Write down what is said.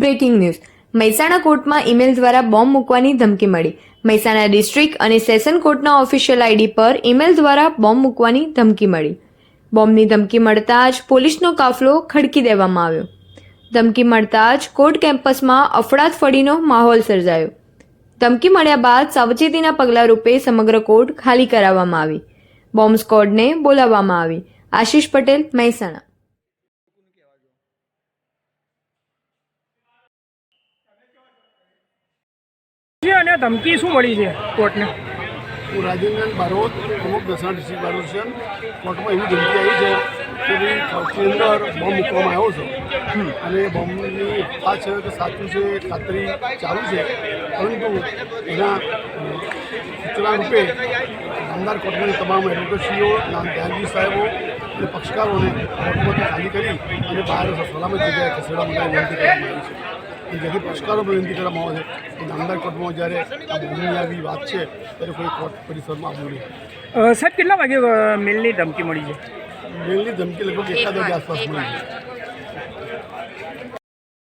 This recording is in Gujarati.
બ્રેકિંગ ન્યૂઝ મહેસાણા કોર્ટમાં ઈમેલ દ્વારા બોમ્બ મૂકવાની ધમકી મળી। મહેસાણા ડિસ્ટ્રિક્ટ અને સેશન કોર્ટના ઓફિશિયલ આઈડી પર ઈમેલ દ્વારા બોમ્બ મૂકવાની ધમકી મળી। બોમ્બની ધમકી મળતા જ પોલીસનો કાફલો ખડકી દેવામાં આવ્યો। ધમકી મળતા જ કોર્ટ કેમ્પસમાં અફડાતફડીનો માહોલ સર્જાયો। ધમકી મળ્યા બાદ સાવચેતીના પગલાં રૂપે સમગ્ર કોર્ટ ખાલી કરાવવામાં આવી। બોમ્બ સ્ક્વોડને બોલાવવામાં આવી। આશીષ પટેલ, મહેસાણા। અને ધમકી શું મળી છે કોર્ટને? હું રાજેન્દ્ર બારોટ, પ્રમુખ મહેસાણા ડિસ્ટ્રિક્ટ બાર એસોસિએશન। કોર્ટમાં એવી ધમકી આવી છે કે ભાઈ કોર્ટની અંદર બોમ્બ મૂકવામાં આવ્યો છે અને બોમ્બની આ છે કે સાચું છે, ખાતરી ચાલુ છે, પરંતુ એના સૂચના રૂપે નામદાર કોર્ટની તમામ એડવોકેટશ્રીઓ, ન્યાયાધીશ સાહેબો અને પક્ષકારોને કોર્ટમાંથી ખાલી કરી અને બહાર સલામત જગ્યાએ ખસેડવા માટે વિનંતી કરવામાં આવી છે। જેથી પક્ષકારો વિનંતી કરવામાં આવે છે કે નામદાર કોર્ટમાં જ્યારે આ બોમ્બની આવી વાત છે ત્યારે કોઈ કોર્ટ પરિસરમાં આવવું નહીં। સાહેબ, કેટલા વાગે મેલની ધમકી મળી છે? મેલની ધમકી લગભગ 1 વાગ્યા આસપાસ મળી છે।